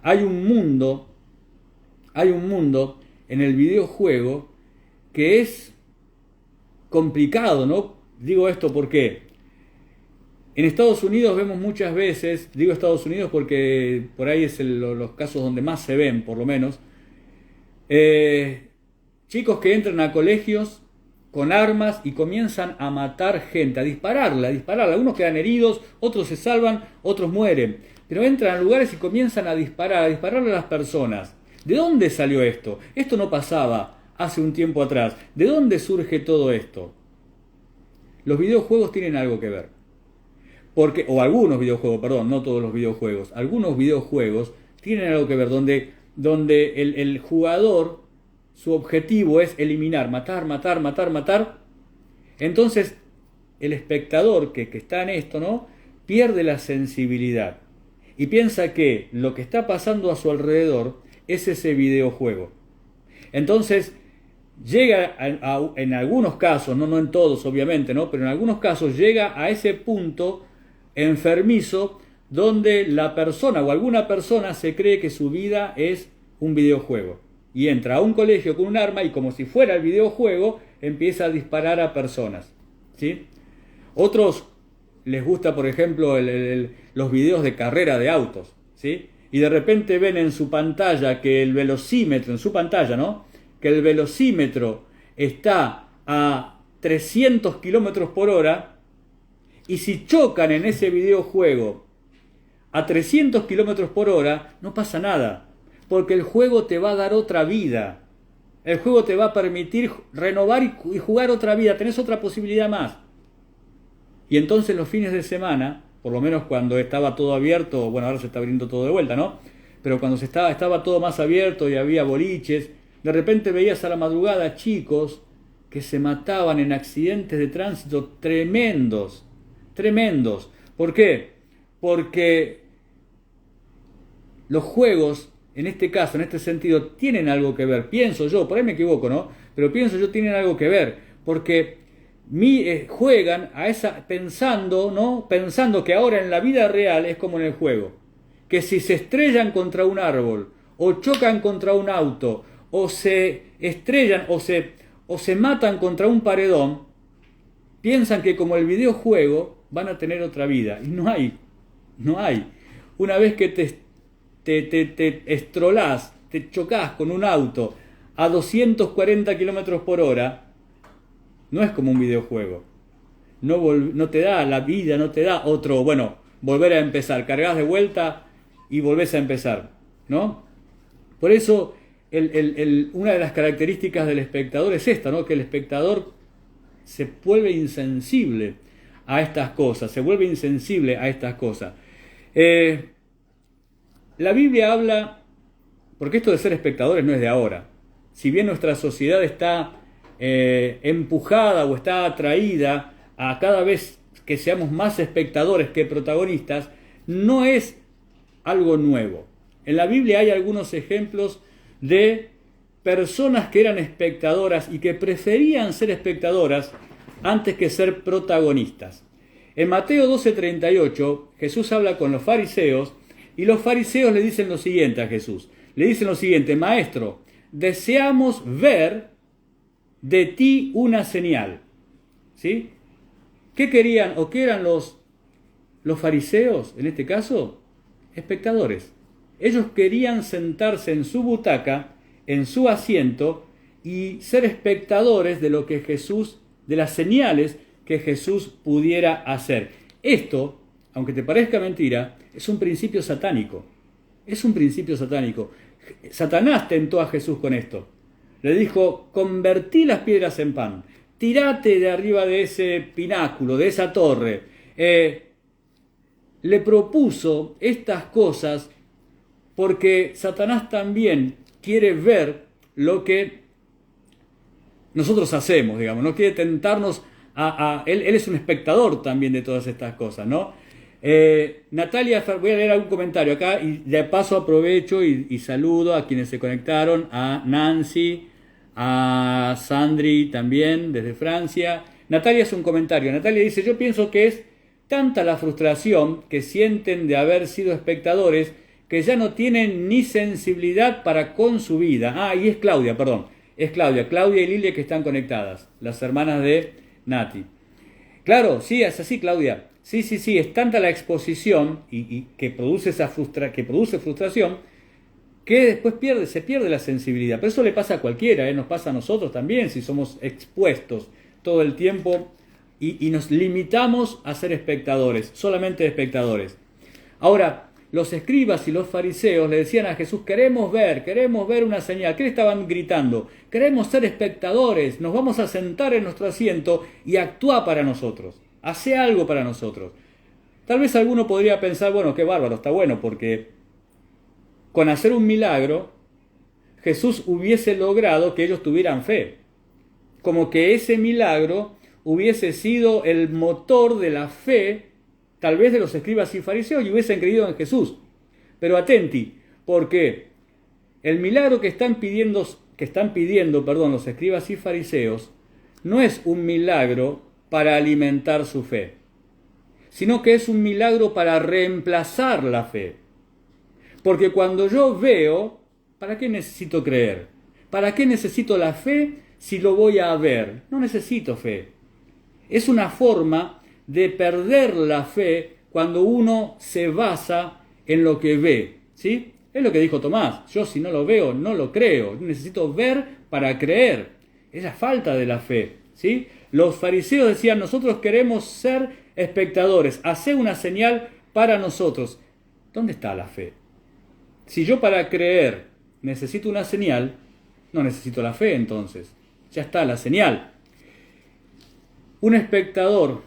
hay un mundo en el videojuego que es complicado, ¿no? Digo esto porque en Estados Unidos vemos muchas veces, digo Estados Unidos porque por ahí es los casos donde más se ven, por lo menos, chicos que entran a colegios con armas y comienzan a matar gente, a dispararla. Algunos quedan heridos, otros se salvan, otros mueren. Pero entran a lugares y comienzan a dispararle a las personas. ¿De dónde salió esto? Esto no pasaba hace un tiempo atrás. ¿De dónde surge todo esto? Los videojuegos tienen algo que ver. O algunos videojuegos, perdón, no todos los videojuegos. Algunos videojuegos tienen algo que ver, donde el jugador, su objetivo es eliminar, matar. Entonces, el espectador que está en esto, ¿no?, pierde la sensibilidad y piensa que lo que está pasando a su alrededor es ese videojuego. Entonces, llega en algunos casos, no en todos obviamente, ¿no?, pero en algunos casos llega a ese punto enfermizo donde la persona o alguna persona se cree que su vida es un videojuego y entra a un colegio con un arma y, como si fuera el videojuego, empieza a disparar a personas, ¿sí? Otros les gusta, por ejemplo, los videos de carrera de autos, ¿sí? Y de repente ven en su pantalla que el velocímetro, en su pantalla, ¿no?, que el velocímetro está a 300 kilómetros por hora, y si chocan en ese videojuego a 300 kilómetros por hora, no pasa nada, porque el juego te va a dar otra vida. El juego te va a permitir renovar y jugar otra vida, tenés otra posibilidad más. Y entonces los fines de semana, por lo menos cuando estaba todo abierto, bueno, ahora se está abriendo todo de vuelta, ¿no?, pero cuando estaba todo más abierto y había boliches, de repente veías a la madrugada chicos que se mataban en accidentes de tránsito tremendos. ¿Por qué? Porque los juegos, en este caso, en este sentido, tienen algo que ver. Pienso yo, por ahí me equivoco, ¿no?, pero pienso yo, tienen algo que ver, porque juegan a pensando que ahora en la vida real es como en el juego, que si se estrellan contra un árbol, o chocan contra un auto, o se estrellan, o se matan contra un paredón, piensan que como el videojuego van a tener otra vida. Y no hay. Una vez que te estrolás, te chocás con un auto a 240 kilómetros por hora, no es como un videojuego. No te da la vida, no te da otro, volver a empezar. Cargas de vuelta y volvés a empezar, ¿no? Por eso, una de las características del espectador es esta, ¿no?, que el espectador se vuelve insensible a estas cosas, La Biblia habla, porque esto de ser espectadores no es de ahora. Si bien nuestra sociedad está empujada o está atraída a cada vez que seamos más espectadores que protagonistas, no es algo nuevo. En la Biblia hay algunos ejemplos de personas que eran espectadoras y que preferían ser espectadoras antes que ser protagonistas. En Mateo 12:38, Jesús habla con los fariseos y los fariseos le dicen lo siguiente a Jesús. Le dicen lo siguiente: Maestro, deseamos ver de ti una señal. ¿Sí? ¿Qué querían o qué eran los fariseos en este caso? Espectadores. Ellos querían sentarse en su butaca, en su asiento, y ser espectadores de lo que Jesús, de las señales que Jesús pudiera hacer. Esto, aunque te parezca mentira, es un principio satánico. Satanás tentó a Jesús con esto. Le dijo: convertí las piedras en pan, tirate de arriba de ese pináculo, de esa torre. Le propuso estas cosas porque Satanás también quiere ver lo que nosotros hacemos, digamos, no quiere tentarnos él es un espectador también de todas estas cosas, ¿no? Natalia, voy a leer algún comentario acá y de paso aprovecho y saludo a quienes se conectaron, a Nancy, a Sandri también desde Francia. Natalia hace un comentario. Natalia dice: yo pienso que es tanta la frustración que sienten de haber sido espectadores que ya no tienen ni sensibilidad para con su vida. Ah, y es Claudia, perdón. Es Claudia y Lilia que están conectadas, las hermanas de Nati. Claro, sí, es así, Claudia. Sí, es tanta la exposición y que produce frustración que después se pierde la sensibilidad. Pero eso le pasa a cualquiera, nos pasa a nosotros también si somos expuestos todo el tiempo y nos limitamos a ser espectadores, solamente espectadores. Ahora, los escribas y los fariseos le decían a Jesús: queremos ver una señal. ¿Qué le estaban gritando? Queremos ser espectadores, nos vamos a sentar en nuestro asiento y actúa para nosotros. Hace algo para nosotros. Tal vez alguno podría pensar: bueno, qué bárbaro, está bueno, porque con hacer un milagro, Jesús hubiese logrado que ellos tuvieran fe. Como que ese milagro hubiese sido el motor de la fe, tal vez de los escribas y fariseos, y hubiesen creído en Jesús. Pero atenti, porque el milagro que están pidiendo los escribas y fariseos no es un milagro para alimentar su fe, sino que es un milagro para reemplazar la fe. Porque cuando yo veo, ¿para qué necesito creer? ¿Para qué necesito la fe si lo voy a ver? No necesito fe. Es una forma de perder la fe cuando uno se basa en lo que ve, ¿sí? Es lo que dijo Tomás: yo si no lo veo, no lo creo. Necesito ver para creer. Es la falta de la fe, ¿sí? Los fariseos decían: nosotros queremos ser espectadores, hacer una señal para nosotros. ¿Dónde está la fe? Si yo para creer necesito una señal, no necesito la fe entonces. Ya está la señal. Un espectador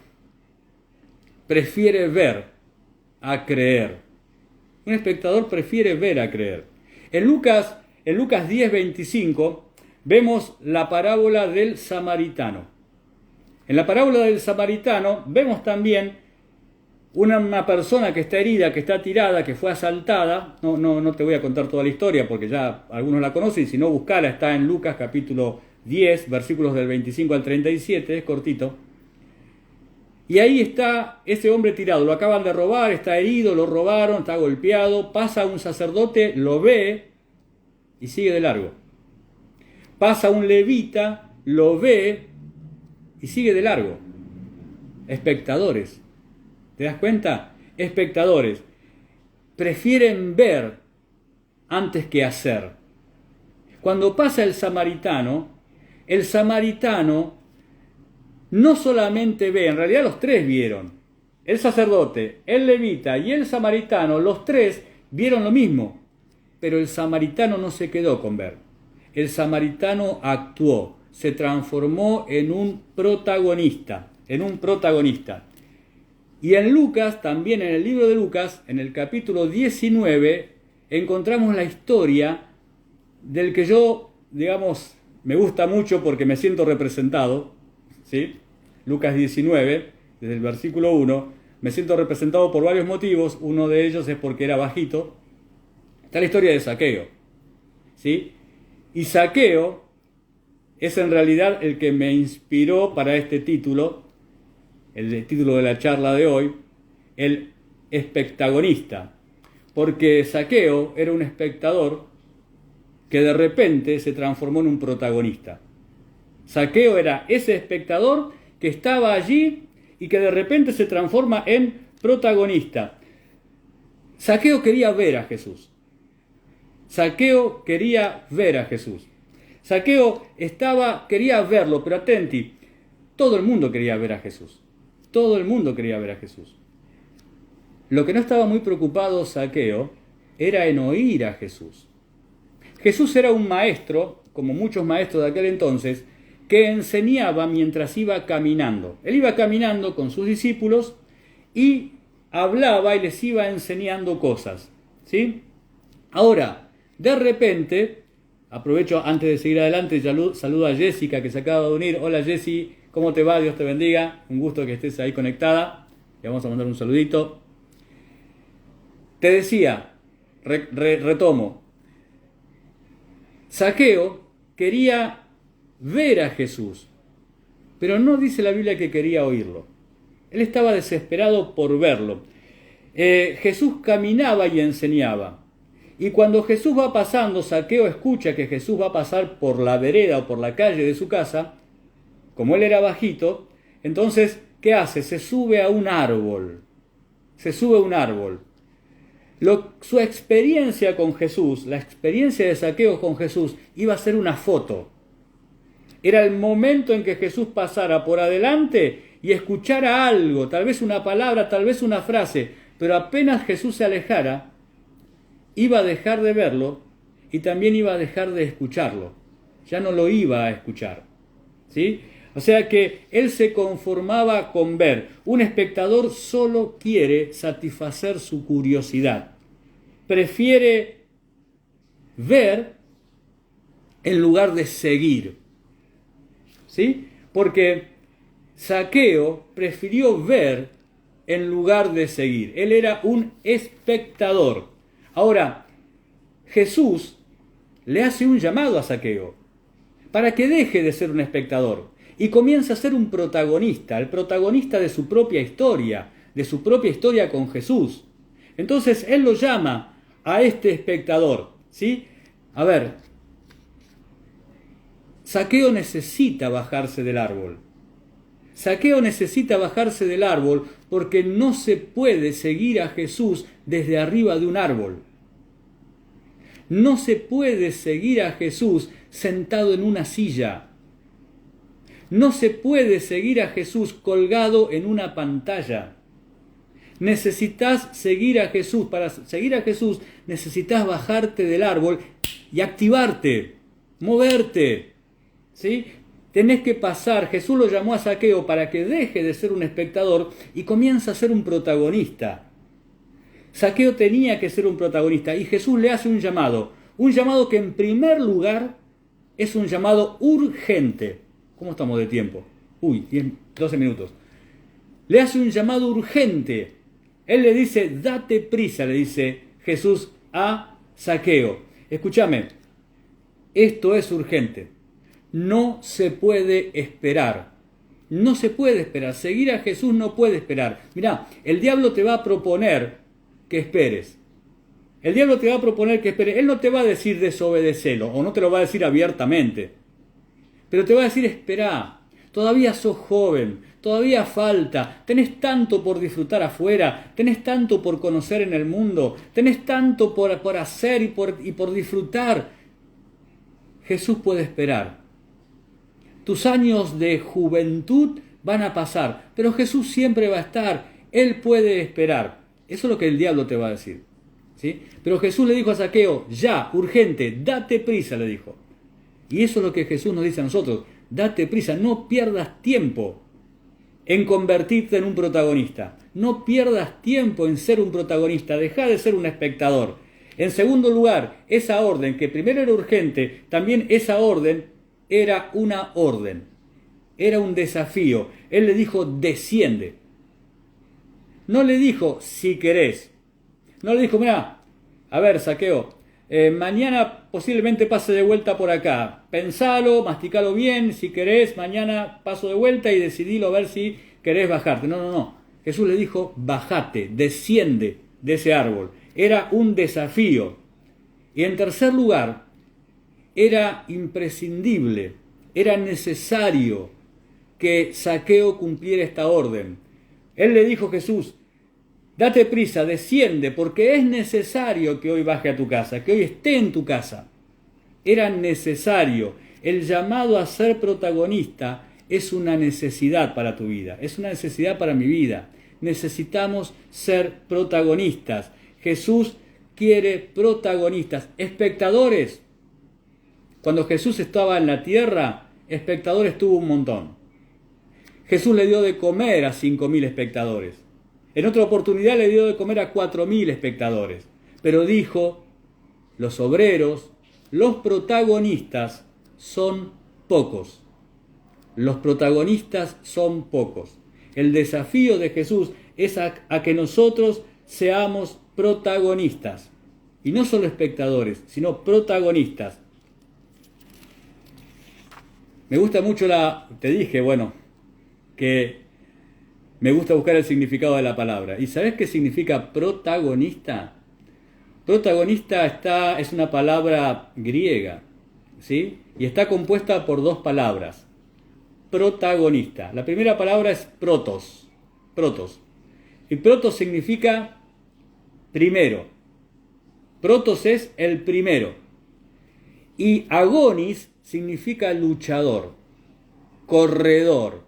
prefiere ver a creer. Un espectador prefiere ver a creer. En Lucas 10:25 vemos la parábola del samaritano. En la parábola del samaritano vemos también una persona que está herida, que está tirada, que fue asaltada. No te voy a contar toda la historia porque ya algunos la conocen, y si no, buscala, está en Lucas capítulo 10, versículos del 25 al 37, es cortito. Y ahí está ese hombre tirado, lo acaban de robar, está herido, lo robaron, está golpeado, pasa un sacerdote, lo ve y sigue de largo. Pasa un levita, lo ve y sigue de largo. Espectadores. ¿Te das cuenta? Espectadores. Prefieren ver antes que hacer. Cuando pasa el samaritano no solamente ve, en realidad los tres vieron. El sacerdote, el levita y el samaritano, los tres vieron lo mismo. Pero el samaritano no se quedó con ver. El samaritano actuó, se transformó en un protagonista. Y en Lucas, también en el libro de Lucas, en el capítulo 19, encontramos la historia del que yo, me gusta mucho porque me siento representado, ¿sí? Lucas 19, desde el versículo 1, me siento representado por varios motivos. Uno de ellos es porque era bajito. Está la historia de Zaqueo, ¿sí? Y Zaqueo es en realidad el que me inspiró para este título, el título de la charla de hoy, el espectagonista. Porque Zaqueo era un espectador que de repente se transformó en un protagonista. Zaqueo era ese espectador que estaba allí y que de repente se transforma en protagonista. Zaqueo quería ver a Jesús. Zaqueo quería ver a Jesús. Zaqueo quería verlo, pero atenti, todo el mundo quería ver a Jesús. Todo el mundo quería ver a Jesús. Lo que no estaba muy preocupado Zaqueo era en oír a Jesús. Jesús era un maestro, como muchos maestros de aquel entonces, que enseñaba mientras iba caminando. Él iba caminando con sus discípulos y hablaba y les iba enseñando cosas, ¿sí? Ahora, de repente, aprovecho antes de seguir adelante, saludo a Jessica que se acaba de unir. Hola Jessy, ¿cómo te va? Dios te bendiga. Un gusto que estés ahí conectada. Le vamos a mandar un saludito. Te decía, retomo, Zaqueo quería ver a Jesús, pero no dice la Biblia que quería oírlo. Él estaba desesperado por verlo. Jesús caminaba y enseñaba. Y cuando Jesús va pasando, Zaqueo escucha que Jesús va a pasar por la vereda o por la calle de su casa. Como él era bajito, entonces, ¿qué hace? Se sube a un árbol. Se sube a un árbol. Su experiencia con Jesús, la experiencia de Zaqueo con Jesús, iba a ser una foto. Era el momento en que Jesús pasara por adelante y escuchara algo, tal vez una palabra, tal vez una frase, pero apenas Jesús se alejara, iba a dejar de verlo y también iba a dejar de escucharlo. Ya no lo iba a escuchar. ¿Sí? O sea que él se conformaba con ver. Un espectador solo quiere satisfacer su curiosidad. Prefiere ver en lugar de seguir. ¿Sí? Porque Zaqueo prefirió ver en lugar de seguir. Él era un espectador. Ahora, Jesús le hace un llamado a Zaqueo para que deje de ser un espectador y comience a ser un protagonista, el protagonista de su propia historia con Jesús. Entonces él lo llama a este espectador, ¿sí? A ver, Zaqueo necesita bajarse del árbol. Zaqueo necesita bajarse del árbol porque no se puede seguir a Jesús desde arriba de un árbol. No se puede seguir a Jesús sentado en una silla. No se puede seguir a Jesús colgado en una pantalla. Necesitas seguir a Jesús. Para seguir a Jesús necesitas bajarte del árbol y activarte, moverte. ¿Sí? Tenés que pasar. Jesús lo llamó a Zaqueo para que deje de ser un espectador y comience a ser un protagonista. Zaqueo tenía que ser un protagonista y Jesús le hace un llamado que en primer lugar es un llamado urgente. ¿Cómo estamos de tiempo? 12 minutos. Le hace un llamado urgente. Él le dice, date prisa, le dice Jesús a Zaqueo. Escúchame, esto es urgente. No se puede esperar. No se puede esperar. Seguir a Jesús no puede esperar. Mirá, el diablo te va a proponer que esperes. El diablo te va a proponer que esperes. Él no te va a decir desobedecelo, o no te lo va a decir abiertamente. Pero te va a decir, espera, todavía sos joven, todavía falta, tenés tanto por disfrutar afuera, tenés tanto por conocer en el mundo, tenés tanto por hacer y por disfrutar. Jesús puede esperar. Tus años de juventud van a pasar, pero Jesús siempre va a estar. Él puede esperar. Eso es lo que el diablo te va a decir. ¿Sí? Pero Jesús le dijo a Zaqueo, ya, urgente, date prisa, le dijo. Y eso es lo que Jesús nos dice a nosotros. Date prisa, no pierdas tiempo en convertirte en un protagonista. No pierdas tiempo en ser un protagonista. Deja de ser un espectador. En segundo lugar, esa orden, que primero era urgente, también esa orden era una orden. Era un desafío. Él le dijo, desciende. No le dijo, si querés. No le dijo, mira, a ver, Zaqueo, mañana posiblemente pase de vuelta por acá. Pensalo, masticalo bien, si querés, mañana paso de vuelta y decidilo a ver si querés bajarte. No. Jesús le dijo, bajate, desciende de ese árbol. Era un desafío. Y en tercer lugar, era imprescindible, era necesario que Zaqueo cumpliera esta orden. Él le dijo a Jesús, date prisa, desciende, porque es necesario que hoy baje a tu casa, que hoy esté en tu casa. Era necesario. El llamado a ser protagonista es una necesidad para tu vida, es una necesidad para mi vida. Necesitamos ser protagonistas. Jesús quiere protagonistas, espectadores. Cuando Jesús estaba en la tierra, espectadores tuvo un montón. Jesús le dio de comer a 5.000 espectadores. En otra oportunidad le dio de comer a 4.000 espectadores. Pero dijo, los obreros, los protagonistas son pocos. Los protagonistas son pocos. El desafío de Jesús es a que nosotros seamos protagonistas. Y no solo espectadores, sino protagonistas. Me gusta mucho te dije, que me gusta buscar el significado de la palabra. ¿Y sabes qué significa protagonista? Protagonista es una palabra griega, ¿sí? Y está compuesta por dos palabras. Protagonista. La primera palabra es protos. Y protos significa primero. Protos es el primero. Y agonis significa luchador, corredor.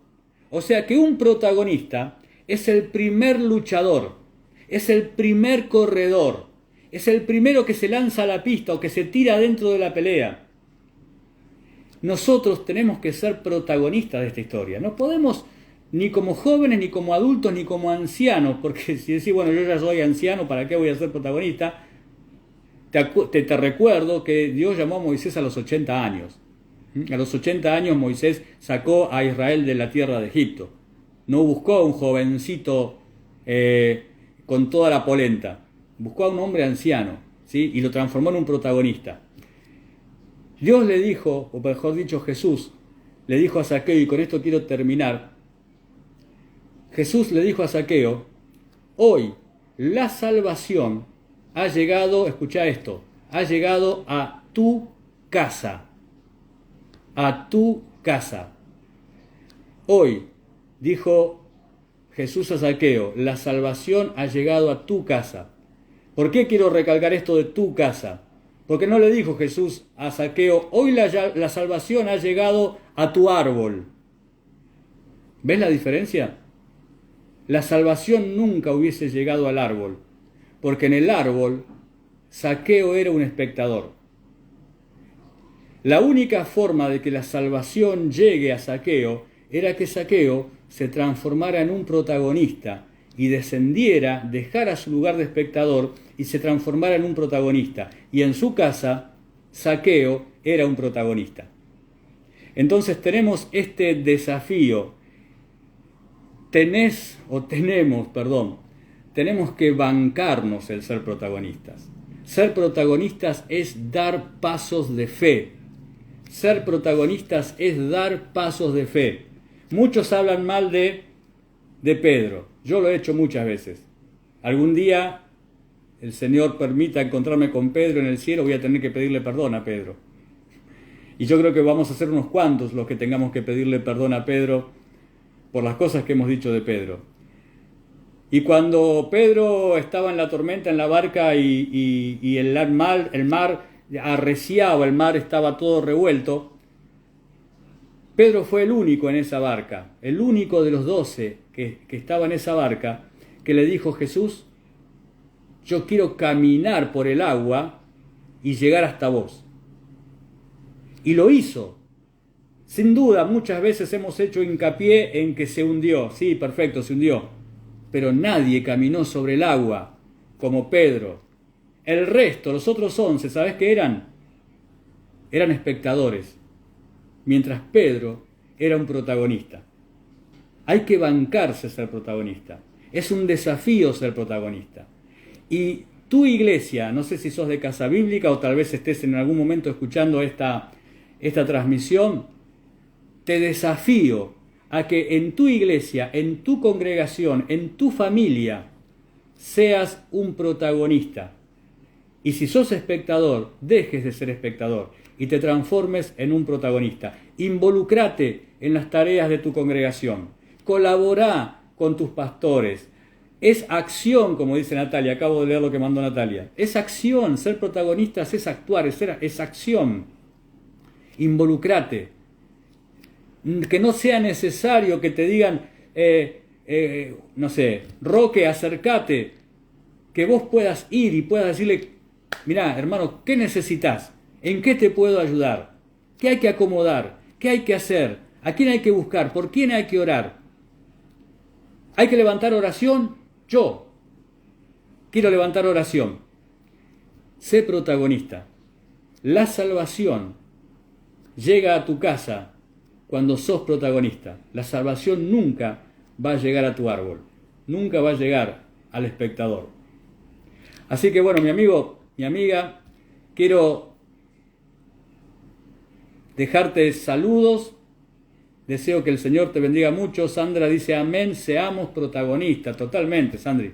O sea que un protagonista es el primer luchador, es el primer corredor, es el primero que se lanza a la pista o que se tira dentro de la pelea. Nosotros tenemos que ser protagonistas de esta historia. No podemos, ni como jóvenes, ni como adultos, ni como ancianos, porque si decís, yo ya soy anciano, ¿para qué voy a ser protagonista? Te recuerdo que Dios llamó a Moisés a los 80 años. A los 80 años Moisés sacó a Israel de la tierra de Egipto. No buscó a un jovencito con toda la polenta. Buscó a un hombre anciano, ¿sí? Y lo transformó en un protagonista. Dios le dijo, o mejor dicho Jesús, le dijo a Zaqueo, y con esto quiero terminar. Jesús le dijo a Zaqueo, hoy la salvación ha llegado, escucha esto, ha llegado a tu casa. A tu casa. Hoy, dijo Jesús a Zaqueo, la salvación ha llegado a tu casa. ¿Por qué quiero recalcar esto de tu casa? Porque no le dijo Jesús a Zaqueo, hoy la salvación ha llegado a tu árbol. ¿Ves la diferencia? La salvación nunca hubiese llegado al árbol, porque en el árbol Zaqueo era un espectador. La única forma de que la salvación llegue a Zaqueo era que Zaqueo se transformara en un protagonista y descendiera, dejara su lugar de espectador y se transformara en un protagonista. Y en su casa, Zaqueo era un protagonista. Entonces tenemos este desafío. Tenemos que bancarnos el ser protagonistas. Ser protagonistas es dar pasos de fe. Ser protagonistas es dar pasos de fe. Muchos hablan mal de Pedro. Yo lo he hecho muchas veces. Algún día el Señor permita encontrarme con Pedro en el cielo, voy a tener que pedirle perdón a Pedro. Y yo creo que vamos a ser unos cuantos los que tengamos que pedirle perdón a Pedro por las cosas que hemos dicho de Pedro. Y cuando Pedro estaba en la tormenta en la barca y el mar arreciaba, el mar estaba todo revuelto, Pedro fue el único en esa barca, el único de los 12 que estaba en esa barca, que le dijo, Jesús, yo quiero caminar por el agua y llegar hasta vos. Y lo hizo. Sin duda, muchas veces hemos hecho hincapié en que se hundió. Sí, perfecto, se hundió. Pero nadie caminó sobre el agua como Pedro. El resto, los otros 11, ¿sabes qué eran? Eran espectadores. Mientras Pedro era un protagonista. Hay que bancarse ser protagonista. Es un desafío ser protagonista. Y tu iglesia, no sé si sos de Casa Bíblica o tal vez estés en algún momento escuchando esta transmisión, te desafío a que en tu iglesia, en tu congregación, en tu familia, seas un protagonista. Y si sos espectador, dejes de ser espectador y te transformes en un protagonista. Involucrate en las tareas de tu congregación. Colaborá con tus pastores. Es acción, como dice Natalia, acabo de leer lo que mandó Natalia. Es acción, ser protagonistas es actuar, es acción. Involucrate. Que no sea necesario que te digan, Roque, acércate, que vos puedas ir y puedas decirle, mirá, hermano, ¿qué necesitas? ¿En qué te puedo ayudar? ¿Qué hay que acomodar? ¿Qué hay que hacer? ¿A quién hay que buscar? ¿Por quién hay que orar? ¿Hay que levantar oración? Yo quiero levantar oración. Sé protagonista. La salvación llega a tu casa cuando sos protagonista. La salvación nunca va a llegar a tu árbol. Nunca va a llegar al espectador. Así que bueno, mi amigo, mi amiga, quiero dejarte saludos. Deseo que el Señor te bendiga mucho. Sandra dice amén, seamos protagonistas. Totalmente, Sandri.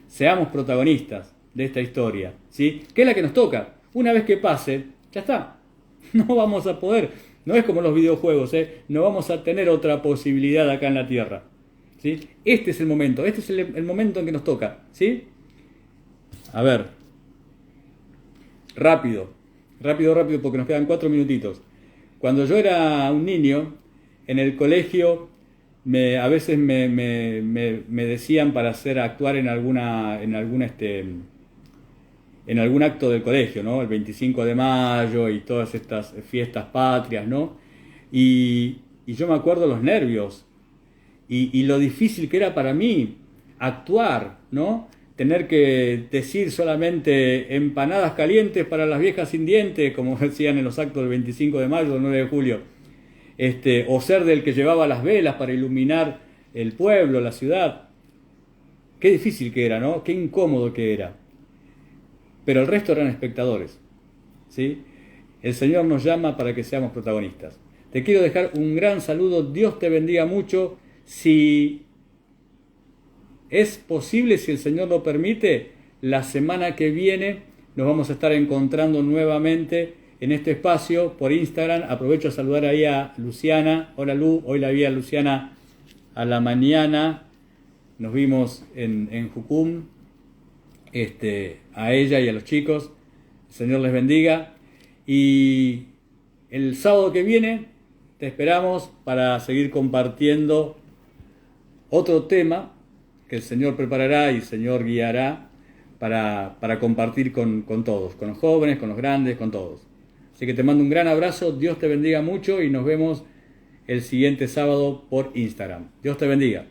Seamos protagonistas de esta historia, ¿sí? Que es la que nos toca. Una vez que pase, ya está. No vamos a poder. No es como los videojuegos, ¿eh? No vamos a tener otra posibilidad acá en la tierra, ¿sí? Este es el momento. Este es el momento en que nos toca, ¿sí? A ver. Rápido, porque nos quedan 4 minutitos. Cuando yo era un niño, en el colegio, a veces me decían para actuar en algún acto del colegio, ¿no? El 25 de mayo y todas estas fiestas patrias, ¿no? Y yo me acuerdo los nervios y lo difícil que era para mí actuar, ¿no? Tener que decir solamente empanadas calientes para las viejas sin dientes, como decían en los actos del 25 de mayo, del 9 de julio. O ser del que llevaba las velas para iluminar el pueblo, la ciudad. Qué difícil que era, ¿no? Qué incómodo que era. Pero el resto eran espectadores, ¿sí? El Señor nos llama para que seamos protagonistas. Te quiero dejar un gran saludo. Dios te bendiga mucho. Si es posible, si el Señor lo permite, la semana que viene nos vamos a estar encontrando nuevamente en este espacio por Instagram. Aprovecho a saludar ahí a Luciana. Hola Lu, hoy la vi a Luciana a la mañana. Nos vimos en Jucum. A ella y a los chicos. El Señor les bendiga. Y el sábado que viene te esperamos para seguir compartiendo otro tema que el Señor preparará y el Señor guiará para compartir con todos, con los jóvenes, con los grandes, con todos. Así que te mando un gran abrazo, Dios te bendiga mucho y nos vemos el siguiente sábado por Instagram. Dios te bendiga.